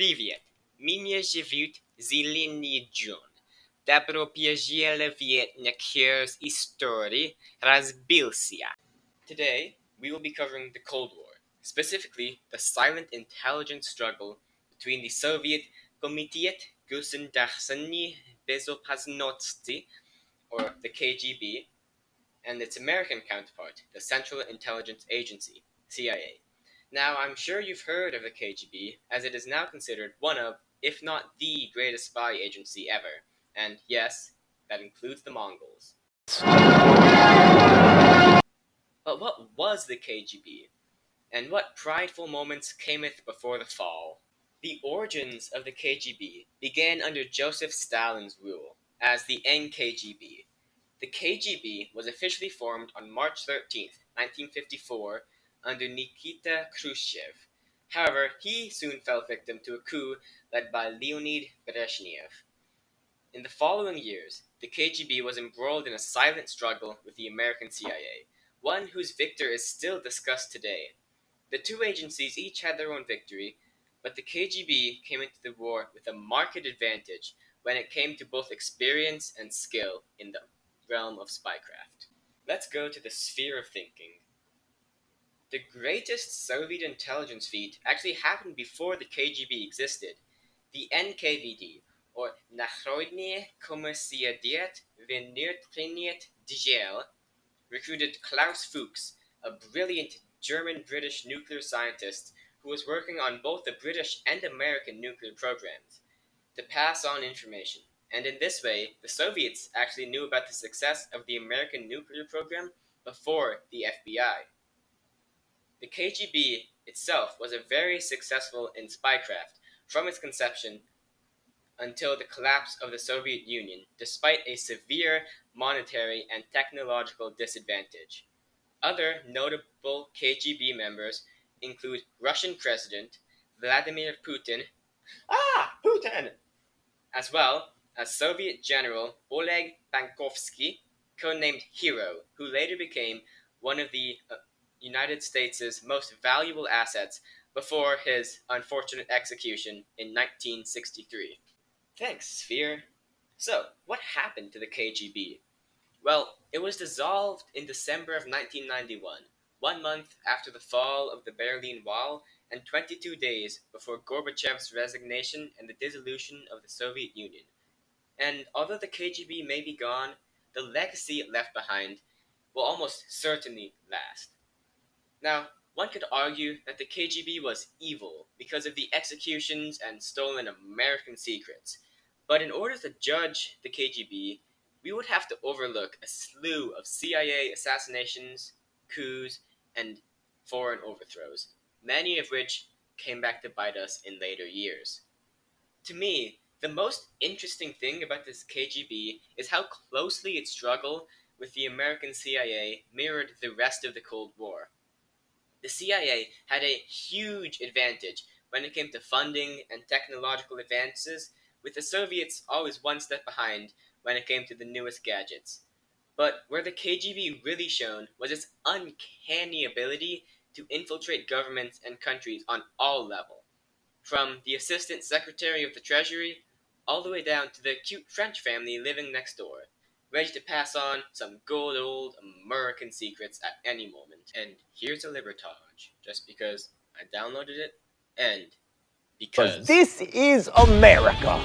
Привет! Меня зовут Зеленый Джон. Добро пожаловать на курс истории разбился. Today, we will be covering the Cold War, specifically the silent intelligence struggle between the Soviet Комитет Государственной Безопасности, or the KGB, and its American counterpart, the Central Intelligence Agency, CIA. Now, I'm sure you've heard of the KGB, as it is now considered one of, if not the greatest spy agency ever. And yes, that includes the Mongols. But what was the KGB? And what prideful moments cameth before the fall? The origins of the KGB began under Joseph Stalin's rule, as the NKGB. The KGB was officially formed on March 13th, 1954, under Nikita Khrushchev. However, he soon fell victim to a coup led by Leonid Brezhnev. In the following years, the KGB was embroiled in a silent struggle with the American CIA, one whose victor is still discussed today. The two agencies each had their own victory, but the KGB came into the war with a marked advantage when it came to both experience and skill in the realm of spycraft. Let's go to the sphere of thinking. The greatest Soviet intelligence feat actually happened before the KGB existed. The NKVD, or Народный комиссариат внутренних дел, recruited Klaus Fuchs, a brilliant German-British nuclear scientist who was working on both the British and American nuclear programs, to pass on information. And in this way, the Soviets actually knew about the success of the American nuclear program before the FBI. The KGB itself was very successful in spycraft from its conception until the collapse of the Soviet Union, despite a severe monetary and technological disadvantage. Other notable KGB members include Russian President Vladimir Putin, Putin, as well as Soviet General Oleg Pankovsky, codenamed Hero, who later became one of the United States' most valuable assets before his unfortunate execution in 1963. Thanks, Sphere. So, what happened to the KGB? Well, it was dissolved in December of 1991, 1 month after the fall of the Berlin Wall and 22 days before Gorbachev's resignation and the dissolution of the Soviet Union. And although the KGB may be gone, the legacy it left behind will almost certainly last. Now, one could argue that the KGB was evil because of the executions and stolen American secrets. But in order to judge the KGB, we would have to overlook a slew of CIA assassinations, coups, and foreign overthrows, many of which came back to bite us in later years. To me, the most interesting thing about this KGB is how closely its struggle with the American CIA mirrored the rest of the Cold War. The CIA had a huge advantage when it came to funding and technological advances, with the Soviets always one step behind when it came to the newest gadgets. But where the KGB really shone was its uncanny ability to infiltrate governments and countries on all levels, from the Assistant Secretary of the Treasury all the way down to the cute French family living next door, ready to pass on some good old American secrets at any moment. And here's a libertage, just because I downloaded it, and because This is America.